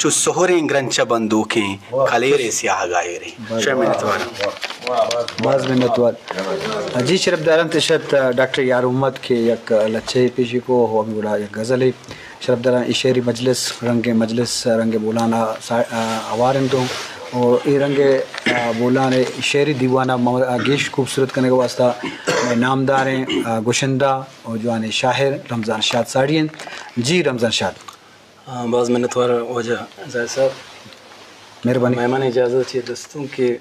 چو سہریں گرنچ بندوقیں کھلیرے سیاہ گائریں شرمنت والا بعض منت وال جی شرف داران تشت ڈاکٹر یار محمد کے یک لچھے پیشی کو ہو ہم گوڑا یک غزل ہے شرف داران ای شعری مجلس رنگ بولانا آوارن تو اور ای رنگ بولانے شعری دیوانہ گیش خوبصورت کرنے کا واسطہ میں نامدار ہیں گشندہ اور جوان شاعر رمضان شاد ساڑین جی رمضان شاد بعض منت وار وجہ زاہد صاحب مہربانی مہمان اجازت چاہیے دوستوں کہ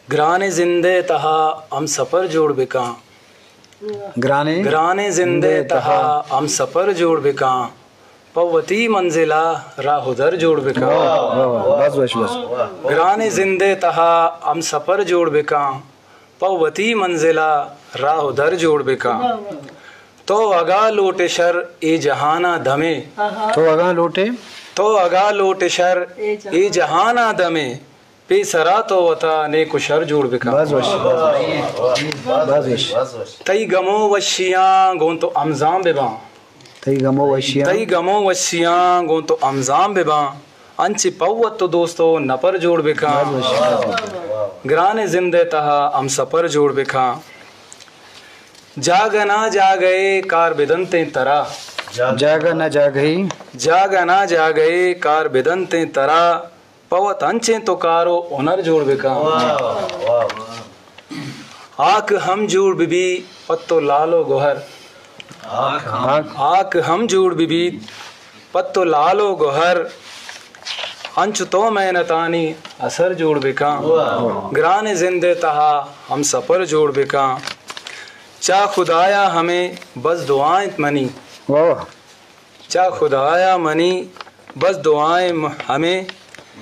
گرانے زندے تہا ہم سفر جوڑ بکاں گرانے زندے تہا ہم سفر جوڑ بکاں پوتی منزلہ راہ در جوڑ بکاں بس بس بس گرانے زندے تہا ہم سفر جوڑ بکاں پوتی منزلہ راہ در جوڑ بکاں تو اگا لوٹ شر اے جہانہ دمے تو اگاں لوٹے تو اگا لوٹ شر اے جہانہ دمے پی سرا تو وطا نیک و شر جوڑ بکا بس بس تئی گمو وشیاں گون تو امزام بباں تئی گمو وشیاں تئی گمو وشیاں گون تو امزام بباں انچی پوت تو دوستو نپر جوڑ بکا گرانے زندے تہا ہم سفر جوڑ بکا جاگ نہ جاگئے کار بدنتے ترا جاگا نہ جاگئی جاگ نہ جاگئے کار بدنتے ترا پوت انچیں تو کارو ہنر جوڑ بکا آک ہم جوڑ بی پتو لالو گوہر آک ہم جوڑ بی پتو لالو گوہر انچ تو محنتانی اثر جوڑ بکا گرانے زندے تہا ہم سفر جوڑ بکا چا خدایا ہمیں بس دعائیں منی چا خدایا منی بس دعائیں ہمیں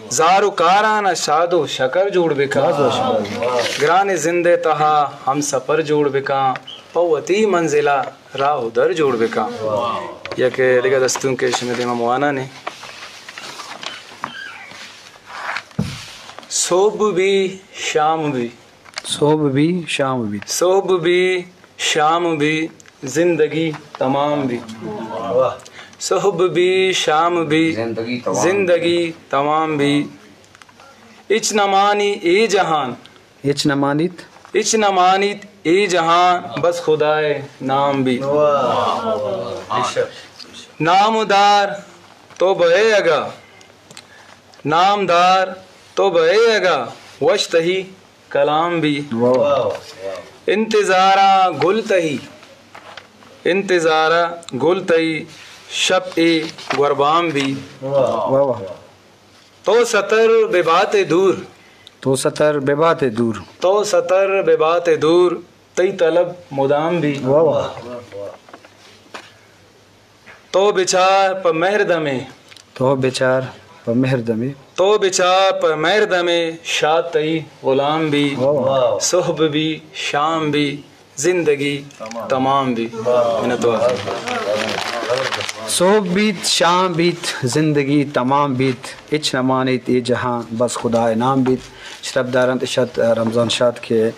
زارو کارانہ شاد و شکر جوڑ بکا گرانے زندے تہا ہم سفر جوڑ بکا پوتی منزلہ راہ در جوڑ بکا یا کہ دیگر دستوں کے شمد امام وانا نے صبح بھی شام بھی صبح بھی شام بھی صبح بھی شام بھی زندگی تمام بھی صبح بھی شام بھی زندگی تمام بھی اچ نمانی اے جہان اچ نمانیت اچ نمانیت اے جہان بس خدائے نام بھی نامدار تو بے اگا نامدار تو بے اگا وشتہی کلام بھی انتظارہ گل تہی انتظارہ گل تہی شب اے غربام بھی تو ستر بے بات دور تو ستر بے بات دور تو ستر بے بات دور تئی طلب مدام بھی تو بچار پر مہر دمے تو بیچار پر مہر دمی تو بچار پر مہر دمے شاد تئی غلام بھی صبح بھی شام بھی زندگی تمام بھی صبح بیت شام بیت زندگی تمام بیت اچ نمانیت ای جہاں بس خدا نام بیت شرف داران تشت رمضان شاد کے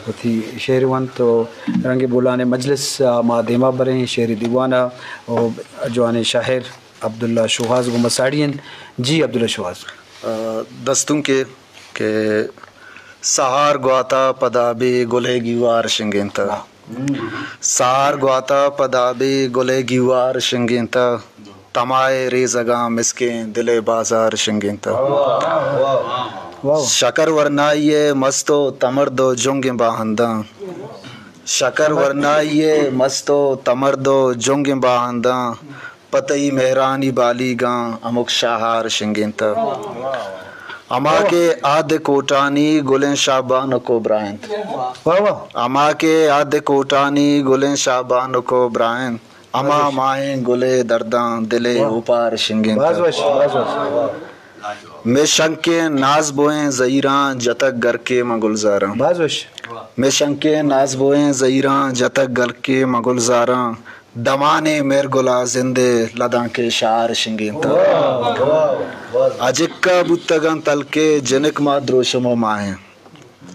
ہوتی شعر ون تو رنگ بولانے مجلس ما دیما بریں شعری دیوانہ اور جوان شاعر عبداللہ شوہاز گو مساڑین جی عبداللہ شوہاز دستوں کے کہ سہار گواتا پدابے گلے گیوار شنگینتا سہار گواتا پدابے گلے گیوار شنگینتا تمائے ریزگاں مسکیں دلے بازار شنگینتا شکر ورنائیے مستو تمردو جنگ باہنداں شکر ورنائیے مستو تمردو جنگ باہنداں پتئی مہرانی بالی گاں امک شاہار شنگینتا اما کے آدھ کوٹانی گلیں شابان کو برائنت اما کے آدھ کوٹانی گلیں شابان کو برائنت اما مائیں گلے درداں دلے اوپار شنگینتا میں شنکے ناز بوئیں زیراں جتک گر کے مگلزاراں میں شنکے ناز بوئیں زیراں جتک گر کے مگلزاراں دمانے میر گلا زندے لداں کے شعار شنگینتا اجکا بوتگان تلکے جنک مادروشمو ماہیں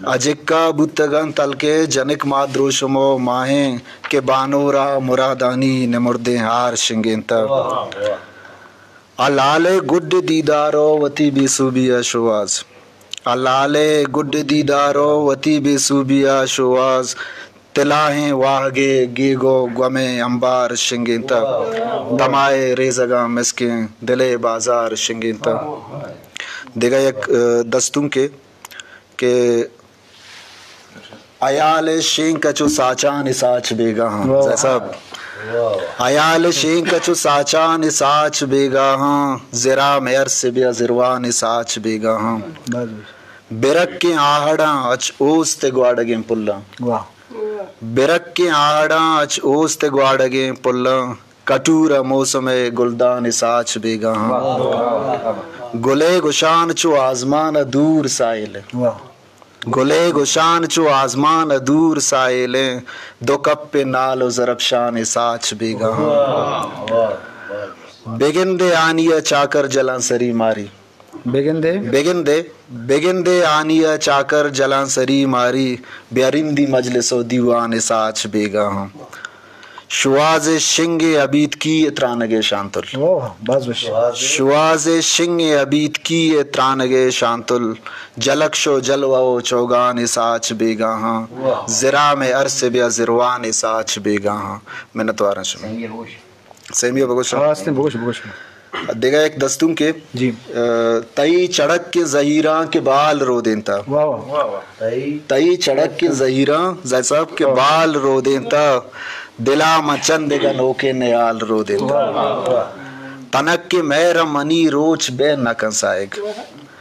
اجکا بوتگان تلکے جنک مادروشمو ماہیں کہ بانورا مرادانی نمردیں ہار شنگینتا علالے گڈ دیدارو وتی بی صوبیا شواز علالے گڈ دیدارو وتی بی صوبیا شواز تلاہیں واہگے گیگو گمے امبار شنگینتا دمائے ریزگاں مسکیں دلے بازار شنگینتا. دیگا یک دستوں کے کہ ایال شین کچو ساچان ساچ بیگا ہاں صاحب ایال شین کچو ساچان ساچ بیگا ہاں زرا میر سے بیا زروان ساچ بیگا ہاں برک کے آہڑاں اچ اوست گواڑگیں پلا برک کے آہڑاں اچ اوست گواڑگیں پلا کٹورا موسم گلدان ساچ بیگا ہاں گلے گشان چو آزمان دور سائل گلے گشان چو آزمان دور سائل دو کپ پہ نال و ضرب شان ساچ بیگا بگن دے آنیا چاکر جلان سری ماری بگن دے آنیا چاکر جلان سری ماری بیارندی مجلس و دیوان ساچ بیگا ہوں شواز شنگ عبید کی اترانگے شانتل شواز شنگ عبید کی اترانگے شانتل جلک شو جلوہ چوگان ساچ بیگا ہاں زرا میں عرص بیا زروان ساچ بیگا ہاں محنت وارن شما سیمیہ بگوش دیگا ایک دستوں کے تئی چڑک کے زہیران کے بال رو دینتا تئی چڑک کے زہیران زہر صاحب کے بال رو دینتا دلا مچند گا نوکے نیال رو دیتا تنک کے میر منی روچ بے نکن سائگ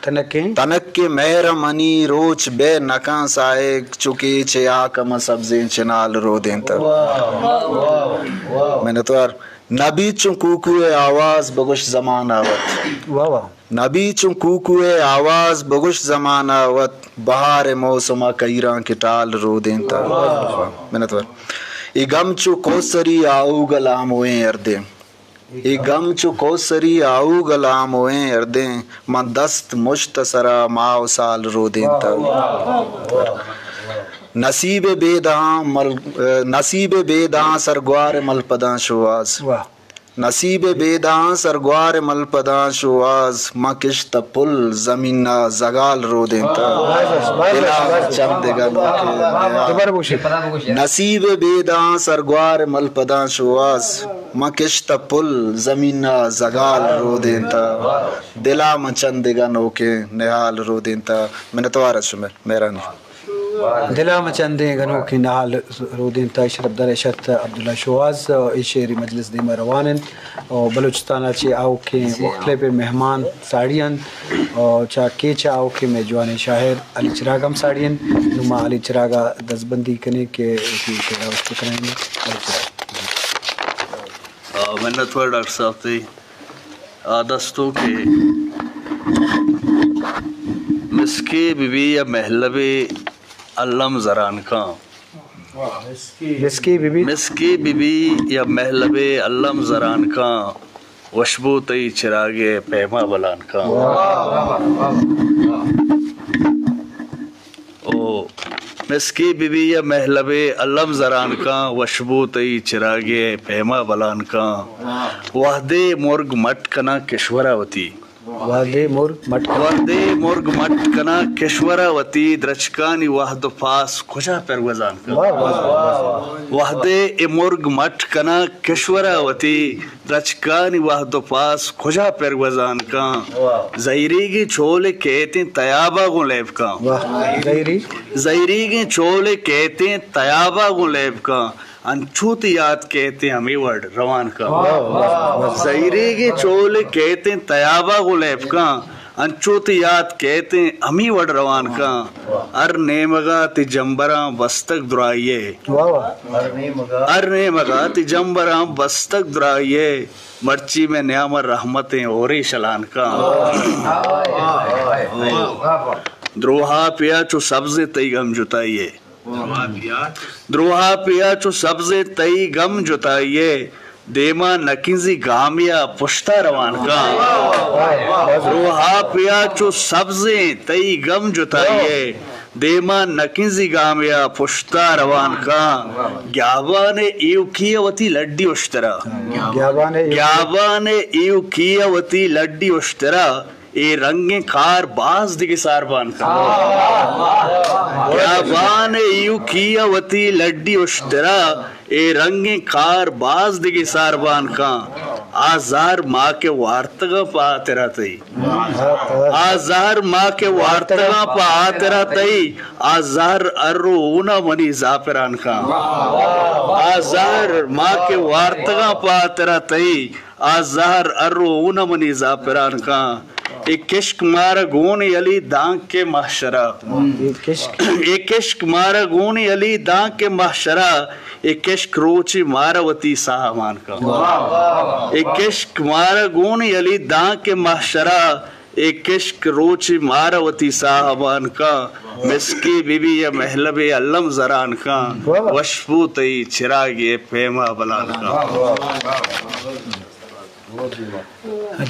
تنک کے میر منی روچ بے نکن سائگ چکے چھے آکم سبزین چنال رو دیتا میں نے تو نبی چون کوکوے آواز بگوش زمان آوت نبی چون کوکوے آواز بگوش زمان آوت بہار موسمہ کئیران کی ٹال رو دیتا میں نے تو ای گم چو کوسری آو گلام ہوئیں اردیں ای گم چو کوسری آو گلام ہوئیں اردیں من دست مشتسرا ماو سال رو دینتا نصیب بیداں سرگوار ملپداں شواز نصیب بیداں سرگوار ملپداں شواز ماں کشت پل زمین زگال رو دیتا چند گا نصیب بیداں سرگوار ملپداں شواز ماں کشت پل زمین زگال رو دیتا دلا ماں چند گا نوکے نحال رو دیتا میں نے توارا شمیر میرا نہیں دلا مچندے گنو کی نال رودین تا اشرف در اشت عبداللہ شواز شعری مجلس دی مروانن اور بلوچستان چے آو کے مختلف مہمان ساڑین اور چا کے چا آو کے میجوان شاعر علی چراغم ساڑین نما علی چراغا دزبندی کنے کے اس کریں گے منت ور ڈاکٹر صاحب تھی دستوں کے مسکے بیوی یا محلب علم زران کاں مسکی بی بی یا محلب علم زران کاں وشبو تی چراغے پیما بلان کاں او مسکی بی بی یا محلب علم زران کاں وشبو تی چراغے پیما بلان کاں وحدے مرگ مٹ کنا کشوراوتی وحدے مرگ مٹ کنا کشوراوتی درچکانی وحد پاس کجا پروزان کا وحدے مرگ مٹ کنا کشوراوتی درچکانی وحد پاس کجا پروزان کا زہیری کی چھولے کہتے تیابا گو لیب کا زہیری کی چھولے کہتے تیابا گو لیب کا انچوت یاد کہتے ہیں ہمیں ورڈ روان کا زہیری کی چولے کہتے ہیں تیابا غلیب کا انچوت یاد کہتے ہیں ہمیں ورڈ روان کا ار نیمگا تی جمبراں بستک درائیے ار نیمگا تی جمبراں بستک درائیے مرچی میں نیامر رحمتیں اوری شلان کا دروہا پیا چو سبز تی غم جتائیے دروہا پیا چو سبز تئی غم جتائیے دیما نکنزی گامیا پشتا روان کا دروہا پیا چو سبز تئی غم جتائیے دیما نکنزی گامیا پشتا روان کان گیابان ایو کیوتی لڈی اشترا گیابان ایو کیوتی لڈی اشترا اے رنگیں کار باز دیگے ساربان کان گیابان ایو کیوتی لڈی اشترا اے رنگیں کار باز دیگے ساربان کان آزار ماں کے وارتگا پا تیرا تئی آزار ماں کے وارتگا پا تیرا تئی آزار ارو اونا منی زاپران کان آزار ماں کے وارتگا پا تیرا تئی آزار ارو اونا منی زاپران کان ایک کشک مارا گونی علی دانک کے محشرہ ایک کشک مارا گونی علی دانک کے محشرہ ایک کشک روچی مارا وطی ساہمان کا ایک کشک مارا گونی علی دانک کے محشرہ ایک کشک روچی مارا وطی ساہمان کا مسکی بی بی یا محلب علم زران کا وشفو تی چراغی پیما بلان کا.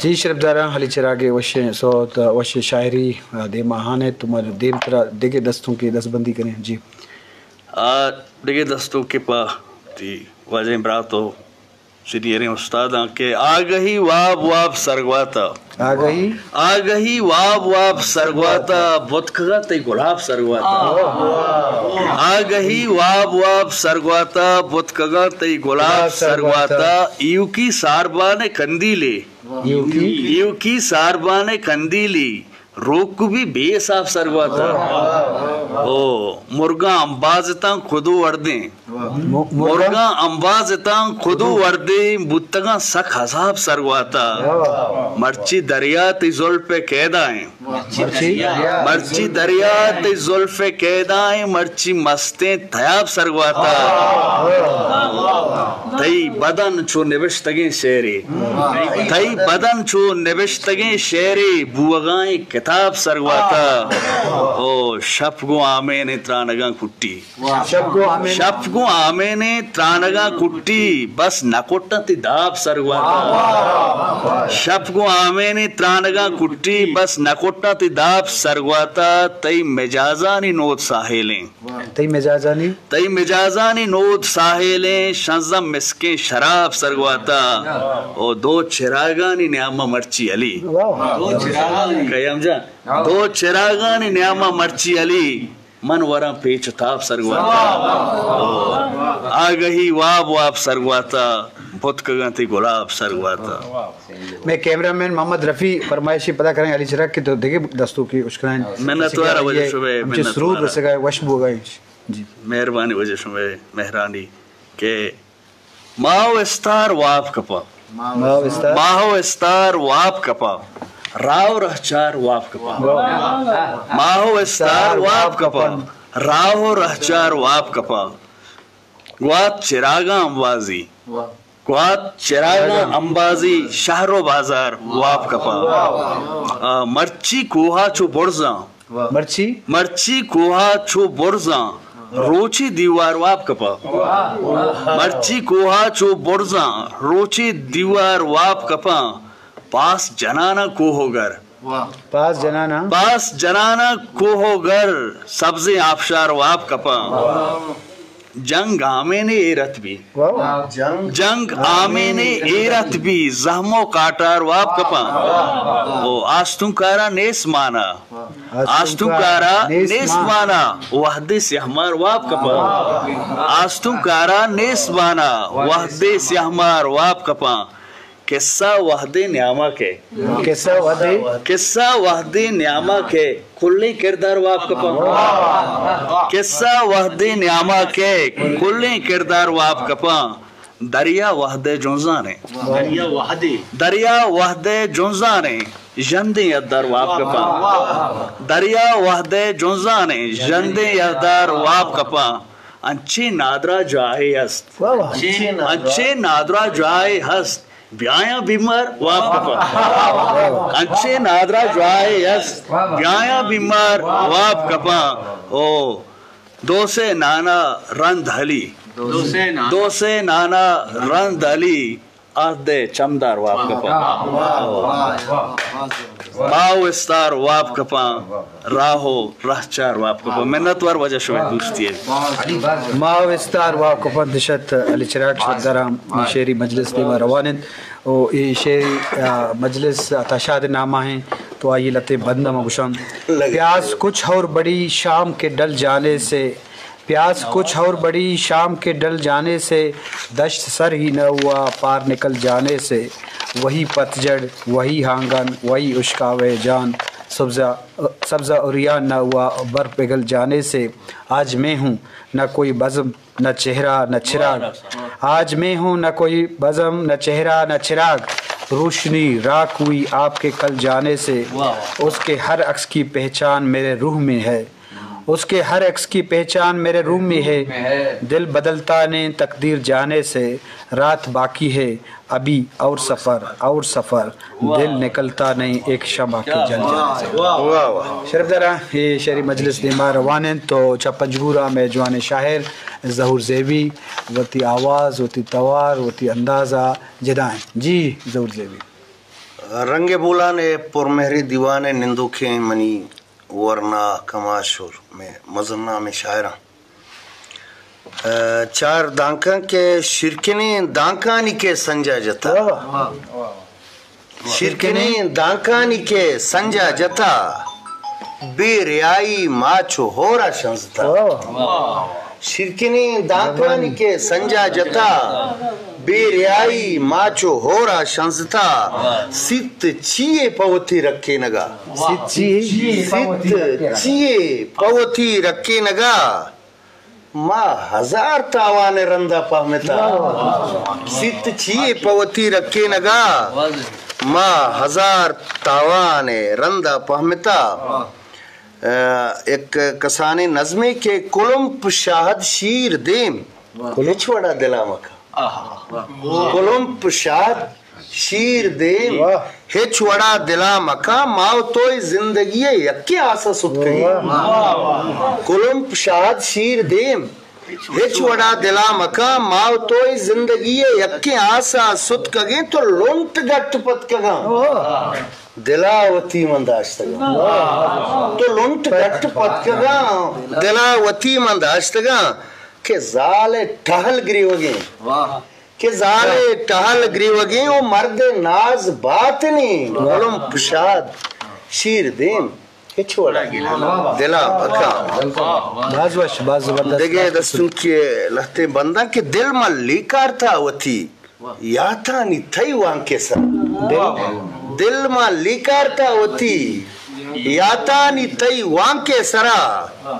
جی شرف دارا حلی چراغ وش صوت وش شاعری دے ماہانے تمہارے دیم طرح دیگے دستوں کی دست بندی کریں. جی دیگے دستوں کے پا تھی واجہ براتو سینئریں استاداں کے آگہی واب واب سرگواتا آگہی واب واب سرگواتا بودکگا تی گلاب سرگواتا آگہی واب واب سرگواتا بودکگا تی گلاب سرگواتا ایو کی ساربان کندیلے ایو کی ساربان کندیلی روک بھی بے صاف سرگواتا مرگاں امبازتاں خودو وردیں مرگاں امبازتاں خودو وردیں بتگاں سکھ حساب سرگواتا مرچی دریا تی زلف قیدائیں مرچی دریا تی زلف قیدائیں مرچی مستیں تھیاب سرگواتا تئی بدن چو نوشتگیں شیری تئی بدن چو نوشتگیں شیری بوغائیں کتاب سرگواتا شپ گو آمین ترانگاں کٹی شپ گو آمین ترانگاں کٹی بس نکوٹا تی داب سرگواتا شپ گو آمین ترانگاں کٹی بس نکوٹا تی داب سرگواتا تئی مجازانی نوت ساحلیں تئی مجازانی نوت ساحلیں شنزم مسکیں شراب سرگواتا دو چراغانی نیامہ مرچی علی قیم جا دو چراغانی نیامہ مرچی علی من ورم پیچ تاب سرگواتا آگہی واب واب سرگواتا بودکگاں تی گلاب سرگواتا. میں کیمرہ مین محمد رفیع فرمائشی پتہ کریں علی چراغ کی تو دیکھے دستوں کی اشکرائیں منتوارا وجہ شبہ ہمچے سرود رسے گئے وشبو گئے. جی مہربانی وجہ شبہ مہرانی کہ ماہو استار واب کپا ماہو استار واب کپا راو رہچار واب کپا ماہو استار واب کپا راو رہچار واب کپا گوات چراغاں امبازی گوات چراغاں امبازی شہر و بازار واب کپا مرچی کوہا چو برزاں مرچی کوہا چو برزاں روچی دیوار واب کپا مرچی کوہا چو برزاں روچی دیوار واب کپا پاس جنانا کوہو گر پاس جنانا کوہو گر سبزیں آبشار واب کپا جنگ آمین ایرت بھی جنگ آمین ایرت بھی زہمو کاٹار واب کپا آستوں کارا نیس مانا آستوں کارا نیس مانا وحدے سیہمار واب کپا آستوں کارا نیس مانا وحدے سیہمار واب کپا قصہ وحدے نیامہ کے قصہ وحدے نیامہ کے کلی کردار واب کپا قصہ وحدے نیامہ کے کلی کردار واب کپا دریا وحدے جنزانے دریا وحدے جنزانے جندے یدار واب کپا دریا وحدے جنزانے جندے یدار واب کپا انچے نادرہ جائے ہست انچے نادرہ جائے ہست بیایا بیمار واب کپا انچے نادرہ جائے ہست بیایا بیمار واب کپا دو سے نانا رند حلی دو سے نانا رند علی آدے چمدار واپ کپا باو استار واپ کپا راہو راہ چار واپ کپا منت وار وجہ شوئے دوستی ہے ماو استار وا کپن دشت علی چراغ شدرام شعری مجلس دیما روانند او یہ شعری مجلس تشاد نامہ ہیں تو آئیے لتے بندہ مگشم پیاس کچھ اور بڑی شام کے ڈل جانے سے پیاس کچھ اور بڑی شام کے ڈل جانے سے دشت سر ہی نہ ہوا پار نکل جانے سے وہی پتجھڑ وہی ہانگن وہی اشکاوے جان سبزہ اریان نہ ہوا بر پگھل جانے سے آج میں ہوں نہ کوئی بزم نہ چہرہ نہ چراغ آج میں ہوں نہ کوئی بزم نہ چہرہ نہ چراغ روشنی راکھ ہوئی آپ کے کل جانے سے اس کے ہر عکس کی پہچان میرے روح میں ہے اس کے ہر عکس کی پہچان میرے روح میں ہے دل بدلتا نہیں تقدیر جانے سے رات باقی ہے ابھی اور سفر دل نکلتا نہیں ایک شمع کے جل جانے سے شرف درہ یہ شعری مجلس دیما روانند تو چپنجگورہ میں جوان شاعر ظہور زیبی وتی آواز وتی توار وتی اندازہ جدائیں جی ظہور زیبی رنگ بولا نے پرمہری دیوان نندوکھیں منی ورنہ کماشور میں مزنہ میں شاعرہ چار دانکاں کے شرکنے دانکانی کے سنجا جتا شرکنے دانکانی کے سنجا جتا بے ریائی ماچو ہورا شنزتا شرکنے دانکانی کے سنجا جتا بے ریائی ماچو ہورا شنزتا ست چیئے پوتی رکھے نگا ست چیئے پوتی رکھے نگا ماں ہزار تاوان رندہ پہمتا ست چیئے پوتی رکھے نگا ماں ہزار تاوان رندہ پہمتا ایک کسانی نظمے کے کلمپ شاہد شیر دیم ہچوڑا دلا مکھا کلمپ شاہد شیر دیم ہچوڑا دلا مکھا ماو توی زندگی یکی آسا ست کہیں کلمپ شاہد شیر دیم ہچوڑا دلا مکھا ماو توی زندگی یکی آسا ست کہیں تو لونٹ گٹ پت کگاں دلاوتی منداشتگاں تو لونٹ گٹ پت کگاں دلاوتی منداشتگاں کہ زال ٹہل گری ہوگیں کہ زال ٹہل گری ہوگیں وہ مرد ناز باطنی علم پشاد شیر دیم ہچوڑا دلا بکا دیکھیں دستوں کی لہتے بندہ کہ دل ملی کارتا ہوتی یا تانی تھئی وان کے سر دل ملی کارتا ہوتی یا تانی تھئی وان کے سرا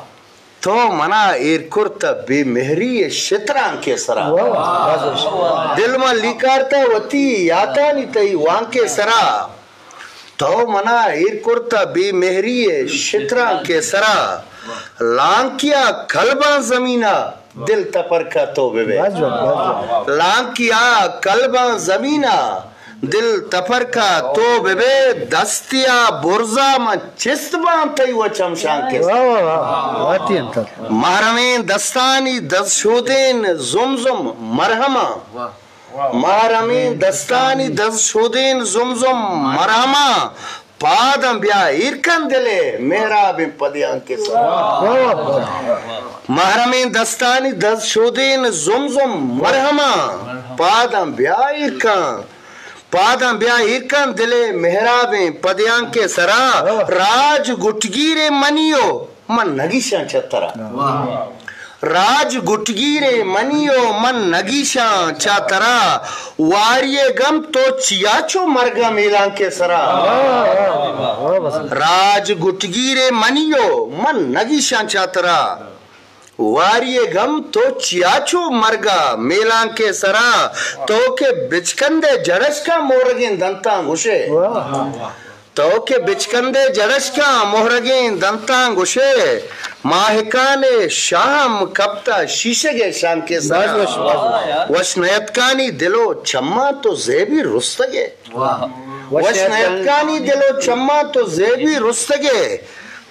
تو منا ایر کرتا بے مہری شتران کے سرا دل میں لیکارتا ہوتی یاتا نہیں تئی وان کے سرا تو منا ایر کرتا بے مہری شتران کے سرا لانکیا کلبان زمینہ دل تپر کا تو بے لانکیا کلبان زمینہ دل تپر کا تو بے دستیا برزا میں چست بانتا ہی وہ چمشان کے محرمین دستانی دست شودین زمزم مرحمہ محرمین دستانی دست شودین زمزم مرحمہ پادم بیا ایرکن دلے محراب پدیان کے ساتھ محرمین دستانی دست شودین زمزم مرحمہ پادم بیا ایرکن پادم بیا ایرکن دلے محرابیں پدیان کے سرا راج گٹگیر منیو من نگیشان چترا راج گٹگیر منیو من نگیشان چترا واریے گم تو چیاچو مرگا میلان کے سرا راج گٹگیر منیو من نگیشان چترا واریے گم تو چیاچو مرگا میلان کے سرا تو کہ بچکندے جڑش کا مورگین دنتاں گوشے تو کہ بچکندے جڑش کا مورگین دنتاں گوشے ماہکان شام کپتا شیشے گے شام کے سرا وشنیتکانی دلو چمہ تو زیبی رستگے وشنیتکانی دلو چمہ تو زیبی رستگے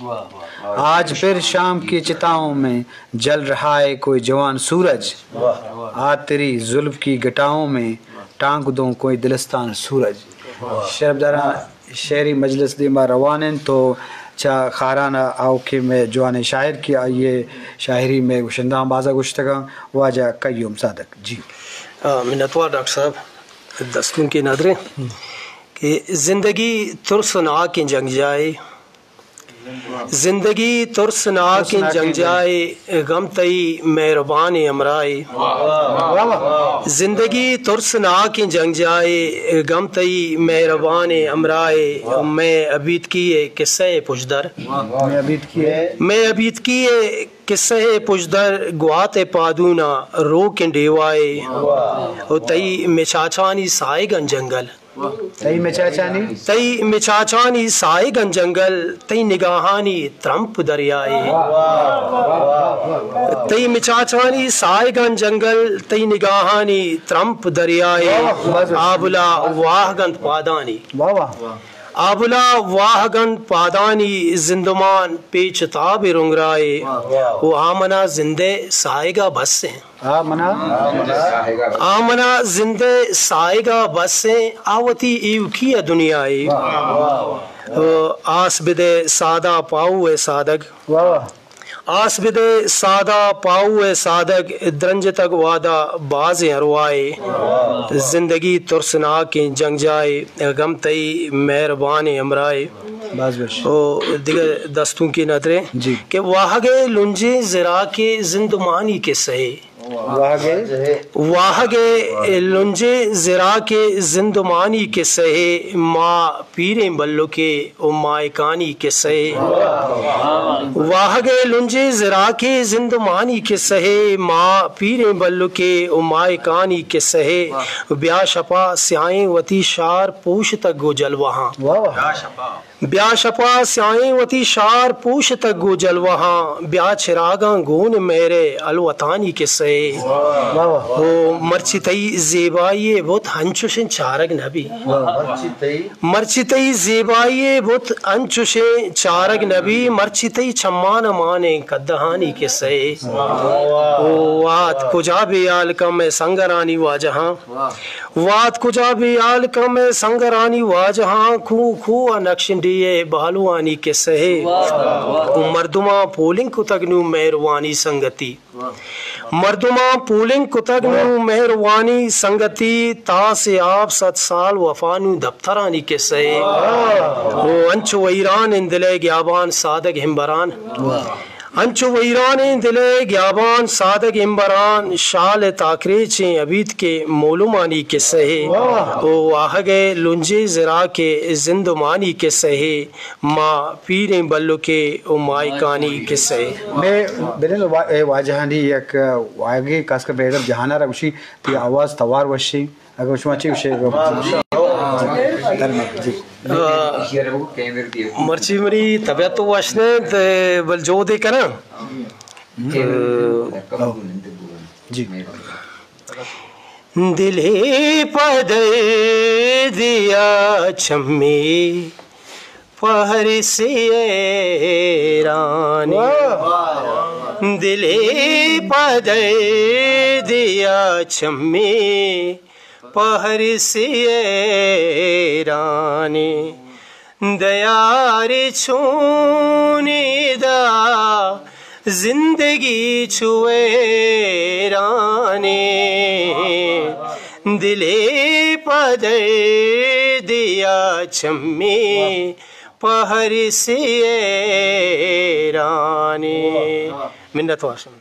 آج پھر شام کی چتاؤں میں جل رہا ہے کوئی جوان سورج، آج تیری زلف کی گٹاؤں میں ٹانگ دوں کوئی دلستان سورج. شرف دارا شعری مجلس دیما روانن تو چا خارانہ آؤ کہ میں جوان شاعر کی آئیے شاعری میں گشندہ بازا گشتگاں واجہ قیوم صادق. جی منتوار ڈاکٹر صاحب دستوں کی نظریں کہ زندگی ترسنا کی جنگ جائے، زندگی ترسنا کی جنگ جائے غم تئی مہربان امرائے، زندگی ترسنا کی جنگ جائے غم تئی مہربان امرائے. میں ابیت کیے قصہ پشدر، میں ابیت کیے قصہ پشدر گوات پادونا رو کے ڈیوائے. تئی مچاچانی سائے گن جنگل، تئی مچاچانی سائے گن جنگل، تئی نگاہانی ترمپ دریائے. تئی مچاچانی سائے گن جنگل، تئی نگاہانی ترمپ دریائے. آبلا واہ گند پادانی، آبلا واہ گند پادانی زندمان پیچ تاب رنگرائے. وہ آمنا زندے سائے گا بس سے، آمنا زندے سائے گا بس سے آوتی ایو کیا دنیائے. آس بدے سادہ پاؤ اے صادق، آس بدے سادہ پاؤ اے صادق درنج تک وعدہ باز اروائے. زندگی ترسنا کی جنگ جائے غم تئی مہربان امرائے. دیگر دستوں کی نظریں کہ واہ گئے لنجے زرا کے زندمانی کے سہے، واہ گے لنجے زرا کے زندمانی کے سہے. ماں پیریں بلو کے امائکانی کے سہے، واہ گے لنجے زرا کے زندمانی کے سہے. ماں پیریں بلو کے امائکانی کے سہے. بیا شپا سیائیں وتی شار پوش تک گو جلوہاں، بیا شپا سیائیں وتی شار پوش تک گو جلوہاں. بیا چراغاں گون میرے الوطانی کے سہے. مرچی تئی زیبائی بت ہنچوشن چارگ نبی، مرچی تئی زیبائی بت ہنچوشن چارگ نبی. مرچی تئی چمان مانے کدہانی کے سہے. وات کجا بیال کم سنگرانی واجہاں، وات کجا بیال کم سنگرانی واجہاں. کھو کھو نقشن دیے بالوانی کے سہے. مردماں پولنگ کتگنو مہروانی سنگتی، مردماں پولنگ کتگنو مہروانی سنگتی. تا سے آپ 7 سال وفانو دفترانی کے سہے. انچو ویران اندلے گیابان صادق ہمبران، انچو ویران دلے گیابان صادق امبران. شال تاکریچیں ابیت کے مولمانی کے سہے. او آہگے لنجے زرا کے زندمانی کے سہے. ماں پیریں بلو کے امائکانی کے سہے. میں بلن واجہانی یک واگے کاس کا بیگر جہانا رگوشی تی آواز توار وشی اگر شما چی وشی مرچی مری طبیعت تو واشنے بل جو دے کنا جی. دلے پد دیا چھمی پہر سے رانی، دلے پد دیا چھمی پہر سے رانی. دیار چھونے دا زندگی چھوے رانی. دلے پد دیا چھمی پہر سے رانی. منت واشم.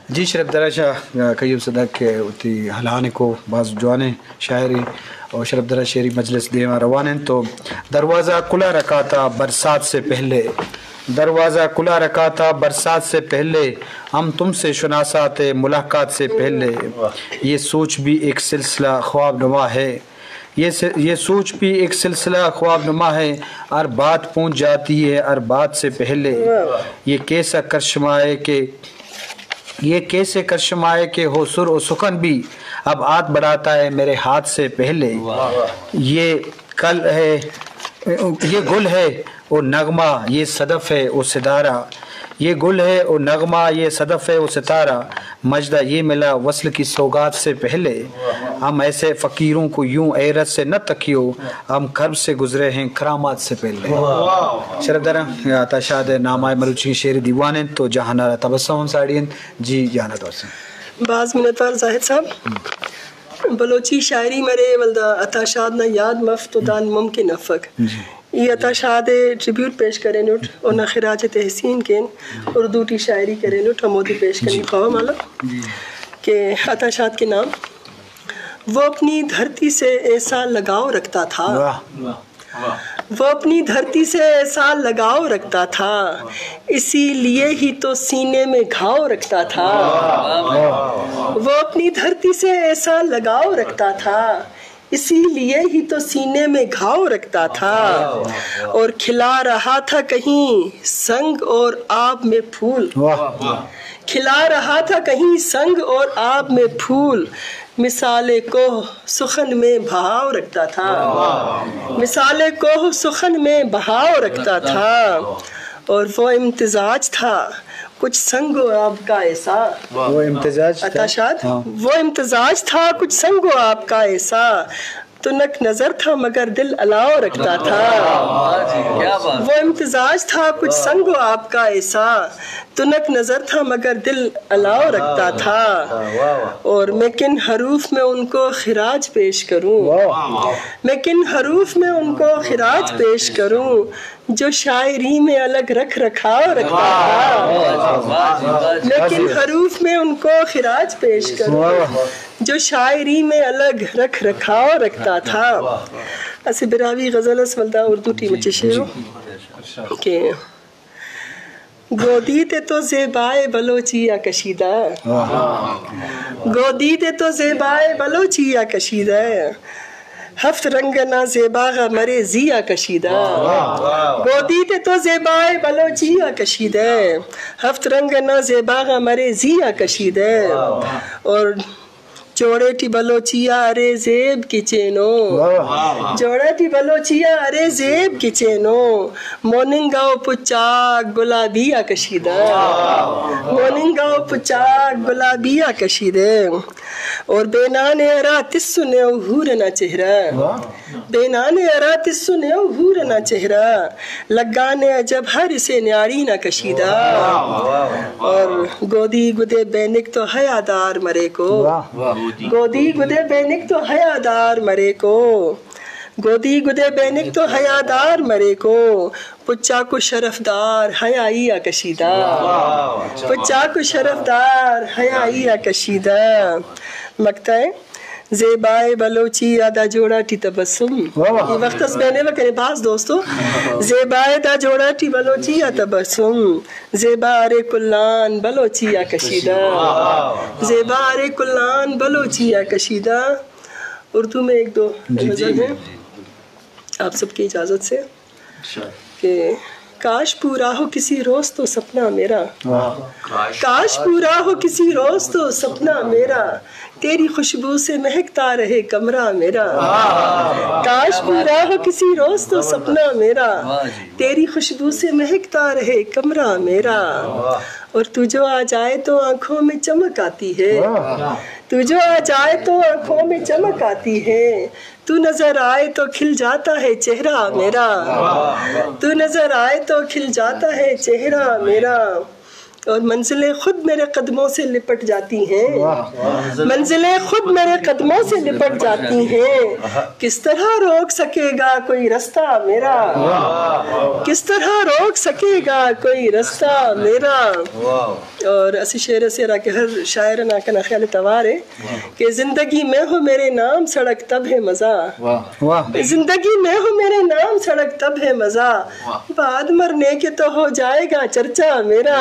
جی شرف درا قیوم صدق کے اتی حلانے کو بعض جوانے شاعری اور شرف درا شعری مجلس دیما روانن. تو دروازہ کھلا رکھا تھا برسات سے پہلے، دروازہ کھلا رکھا تھا برسات سے پہلے. ہم تم سے شناسا تھے ملاقات سے پہلے. یہ سوچ بھی ایک سلسلہ خواب نما ہے، یہ سوچ بھی ایک سلسلہ خواب نما ہے. ہر بات پہنچ جاتی ہے ہر بات سے پہلے. یہ کیسا کرشمائے کہ یہ کیسے کرشمائے کہ ہو سر و سخن بھی اب ہاتھ بڑھاتا ہے میرے ہاتھ سے پہلے. یہ کل ہے یہ گل ہے اور نغمہ یہ صدف ہے اور ستارہ، یہ گل ہے اور نغمہ یہ صدف ہے اور ستارہ، مجدہ یہ ملا وصل کی سوگات سے پہلے، ہم ایسے فقیروں کو یوں عیرت سے نہ تکیو، ہم کرب سے گزرے ہیں کرامات سے پہلے۔ شرف درہ عطا شاد نامہ مروچی شعر دیوان ہیں تو جہانا تبسم ساڑین جی جہانا توسن بعض منتوار زاہد صاحب بلوچی شاعری مرے ولدہ عطا شاد نہ یاد مفت و دان ممکن افق یہ عطا شاد ٹریبیوٹ پیش کریں نوٹ اور نہ خراج تحسین کین اردو ٹی شاعری کریں نوٹ ہمودی پیش کریں خواہ مالا کہ عطا شاد کے نام وہ اپنی دھرتی سے ایسا لگاؤ رکھتا تھا، وہ اپنی دھرتی سے ایسا لگاؤ رکھتا تھا، اسی لیے ہی تو سینے میں گھاؤ رکھتا تھا، وہ اپنی دھرتی سے ایسا لگاؤ رکھتا تھا، اسی لیے ہی تو سینے میں گھاؤ رکھتا تھا، اور کھلا رہا تھا کہیں سنگ اور آب میں پھول، کھلا رہا تھا کہیں سنگ اور آب میں پھول، مثال کوہ سخن میں بہاؤ رکھتا تھا، مثال کوہ سخن میں بہاؤ رکھتا تھا، اور وہ امتزاج تھا کچھ سنگ و آب کا ایسا، وہ امتزاج عطا شاد وہ امتزاج تھا کچھ سنگ و آب کا ایسا، تنک نظر تھا مگر دل الاؤ رکھتا تھا، وہ امتزاج تھا کچھ سنگ و آب کا ایسا، تنک نظر تھا مگر دل الاؤ رکھتا تھا، اور میں کن حروف میں ان کو خراج پیش کروں، میں کن حروف میں ان کو خراج پیش کروں، جو شاعری میں الگ رکھ رکھاؤ رکھتا تھا، میں کن حروف میں ان کو خراج پیش کروں، جو شاعری میں الگ رکھ رکھاؤ رکھتا تھا۔ اسی براوی غزل اس ولدہ اردو ٹی مچے شیرو کہ گودی تے تو زیبائے بلوچیا کشیدہ، گودی تے تو زیبائے بلوچیا کشیدہ، ہفت رنگ نہ زیباغ مرے زیا کشیدہ، گودی تے تو زیبائے بلوچیا کشیدہ، ہفت رنگ نہ زیباغ مرے زیا کشیدہ، اور جوڑے ٹی بلوچیا ارے زیب کی چینو، جوڑے ٹی بلوچیا ارے زیب کی چینو، موننگاؤ پچاک گلابیا کشیدہ، موننگاؤ پچاک گلابیا کشیدہ، اور بینانے ارا تسو نے اہورنا چہرہ، بینانے ارا تسو نے اہورنا چہرہ، لگانے عجب ہر سے نیاری نہ کشیدہ، اور گودی گدے بینک تو حیادار مرے کو، گودی گدے بینک تو حیادار مرے کو، گودی گدے بینک تو حیادار مرے کو، پچا کو شرفدار حیائی کشیدہ، پچا کو شرفدار حیائی کشیدہ، مقطع زیبائے بلوچی دا جوڑا ٹی تبسم، یہ وقت اس بہنے وکرے باز دوستو، زیبائے دا جوڑا ٹی بلوچی تبسم، زیبارے کلان بلوچی کشیدہ، زیبارے کلان بلوچی کشیدہ۔ اردو میں ایک دو غزل ہیں آپ سب کی اجازت سے کہ کاش پورا ہو کسی روز تو سپنا میرا، کاش پورا ہو کسی روز تو سپنا میرا، تیری خوشبو سے مہکتا رہے کمرہ میرا، کاش پورا ہو کسی روز تو سپنا میرا، تیری خوشبو سے مہکتا رہے کمرہ میرا، اور تو جو آ جائے تو آنکھوں میں چمک آتی ہے، تو جو آ جائے تو آنکھوں میں چمک آتی ہے، تو نظر آئے تو کھل جاتا ہے چہرہ میرا، تو نظر آئے تو کھل جاتا ہے چہرہ میرا، اور منزلیں خود میرے قدموں سے لپٹ جاتی ہیں، منزلیں خود میرے قدموں سے لپٹ جاتی ہیں، کس طرح روک سکے گا کوئی رستہ میرا، کس طرح روک سکے گا کوئی رستہ میرا۔ اور اسی شعر سے را کہ ہر شاعر نا کنا خیال توار ہے کہ زندگی میں ہو میرے نام سڑک تب ہے مزہ، زندگی میں ہو میرے نام سڑک تب ہے مزہ، بعد مرنے کے تو ہو جائے گا چرچا میرا،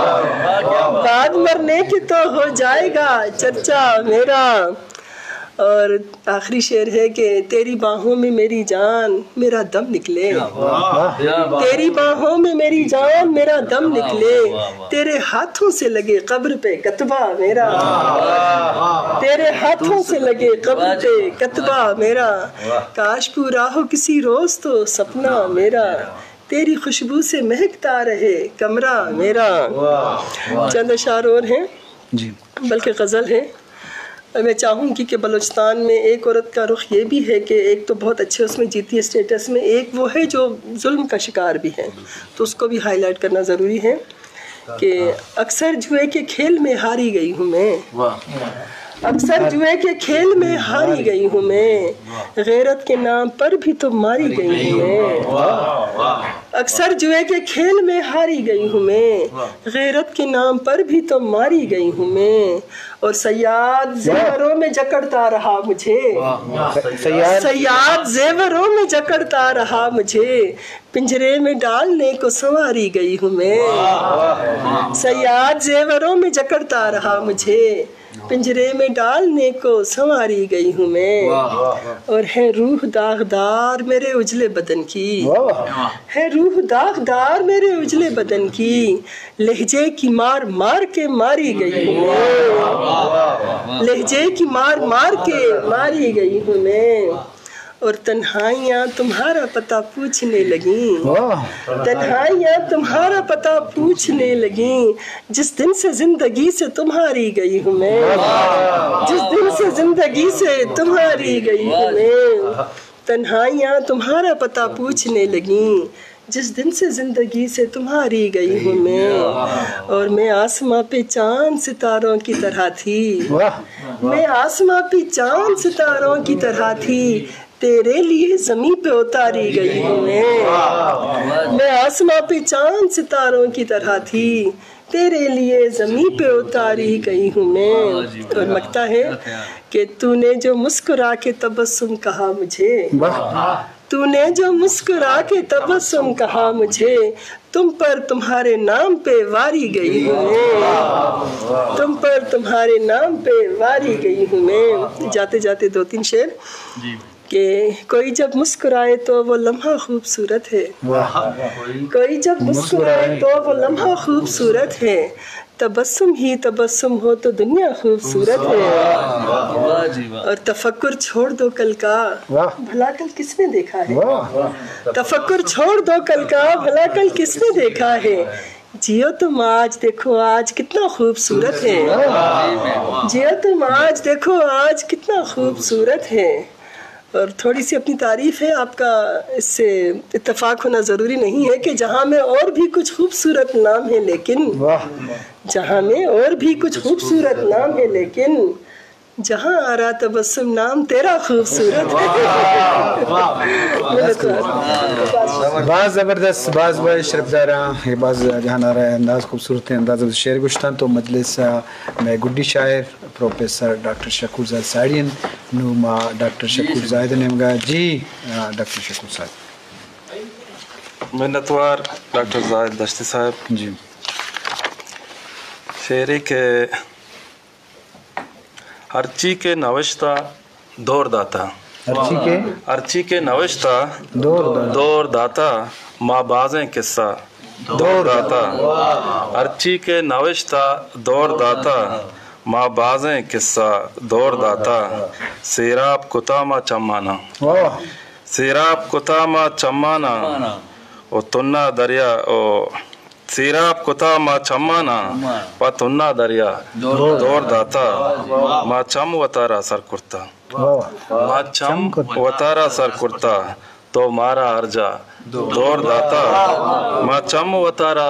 بعد مرنے کی تو ہو جائے گا چرچا میرا۔ اور آخری شعر ہے کہ تیری باہوں میں میری جان میرا دم نکلے، تیری باہوں میں میری جان میرا دم نکلے، تیرے ہاتھوں سے لگے قبر پہ کتبہ میرا، تیرے ہاتھوں سے لگے قبر پہ کتبہ میرا، کاش پورا ہو کسی روز تو سپنا میرا، تیری خوشبو سے مہکتا رہے کمرہ میرا۔ چند اشعار اور ہیں جی، بلکہ غزل ہے۔ میں چاہوں گی کہ بلوچستان میں ایک عورت کا رخ یہ بھی ہے کہ ایک تو بہت اچھے اس میں جیتی ہے اسٹیٹس میں، ایک وہ ہے جو ظلم کا شکار بھی ہے، تو اس کو بھی ہائی لائٹ کرنا ضروری ہے کہ اکثر جوئے کے کھیل میں ہاری گئی ہوں میں، اکثر جوئے کے کھیل میں ہاری گئی ہوں میں، غیرت کے نام پر بھی تو ماری گئی ہوں میں، اکثر جوئے کے کھیل میں ہاری گئی ہوں میں، غیرت کے نام پر بھی تو ماری گئی ہوں میں، اور صیاد زیوروں میں جکڑتا رہا مجھے، صیاد زیوروں میں جکڑتا رہا مجھے، پنجرے میں ڈالنے کو سنواری گئی ہوں میں، صیاد زیوروں میں جکڑتا رہا مجھے، پنجرے میں ڈالنے کو سنواری گئی ہوں میں، اور ہے روح داغدار میرے اجلے بدن کی، ہے روح داغدار میرے اجلے بدن کی، لہجے کی مار مار کے ماری گئی ہوں میں، لہجے کی مار مار کے ماری گئی ہوں میں، اور تنہائیاں تمہارا پتہ پوچھنے لگیں، تنہائیاں تمہارا پتہ پوچھنے لگیں، جس دن سے زندگی سے تمہاری گئی ہوں میں، جس دن سے زندگی سے تمہاری گئی ہوں میں، تنہائیاں تمہارا پتہ پوچھنے لگیں، جس دن سے زندگی سے تمہاری گئی ہوں میں، اور میں آسماں پہ چاند ستاروں کی طرح تھی، میں آسماں پہ چاند ستاروں کی طرح تھی، تیرے لیے زمین پہ اتاری گئی ہوں میں آسماں پہ چاند ستاروں کی طرح تھی، تیرے لیے زمین پہ اتاری گئی ہوں میں، اور لگتا ہے کہ تو نے جو مسکرا کے تبسم کہا مجھے، تو نے جو مسکرا کے تبسم کہا مجھے، تم پر تمہارے نام پہ واری گئی ہوں میں، تم پر تمہارے نام پہ واری گئی ہوں میں۔ جاتے جاتے دو تین شعر کہ کوئی جب مسکرائے تو وہ لمحہ خوبصورت ہے، کوئی جب مسکرائے تو وہ لمحہ خوبصورت ہے، تبسم ہی تبسم ہو تو دنیا خوبصورت ہے، اور تفکر چھوڑ دو کل کا بھلا کل کس نے دیکھا ہے، تفکر چھوڑ دو کل کا بھلا کل کس نے دیکھا ہے، جیو تم آج دیکھو آج کتنا خوبصورت ہے، جیو تم آج دیکھو آج کتنا خوبصورت ہے۔ اور تھوڑی سی اپنی تعریف ہے، آپ کا اس سے اتفاق ہونا ضروری نہیں ہے کہ جہاں میں اور بھی کچھ خوبصورت نام ہے، لیکن جہاں میں اور بھی کچھ خوبصورت نام ہے، لیکن جہاں آ رہا تبسم نام تیرا خوبصورت ہے۔ بعض زبردست بعض بڑے شرف دارا یہ بعض جہاں آ رہا ہے انداز خوبصورت ہے انداز شعر گشتن تو مجلس میں گڈی شاعر پروفیسر ڈاکٹر شکور زاہد ساڑین نوما ڈاکٹر شکور زاہد نے مگا جی ڈاکٹر شکور صاحب منتوار ڈاکٹر زاہد دشتی صاحب جی شعری کے ارچی کے نوشتہ دور داتا ارچی کے نوشتہ دور داتا ماں بازیں قصہ دور داتا ارچی کے نوشتہ دور داتا ماں بازیں قصہ دور داتا سیراب کتاما چمانا سیراب کتاما چمانا او تنہ دریا او سیراب کتاما چمانا پا تنہ دریا دور داتا ما چم و تارا سر کرتا ما چم و تارا سر کرتا تو مارا ارجا دور داتا ما چم و تارا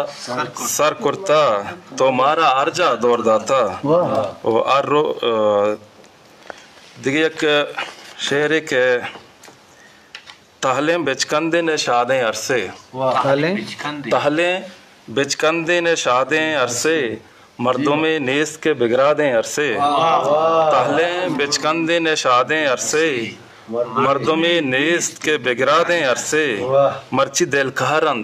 سر کرتا تو مارا ارجا دور داتا دیگه یک شعری که تهلیں بچکندن شادیں عرصے تهلیں بچکندن شادیں عرصے مردم نیست کے بگرا دیں عرصے تهلیں بچکندن شادیں عرصے مردم نیست کے بگرا دیں عرصے مرچی دل کہرند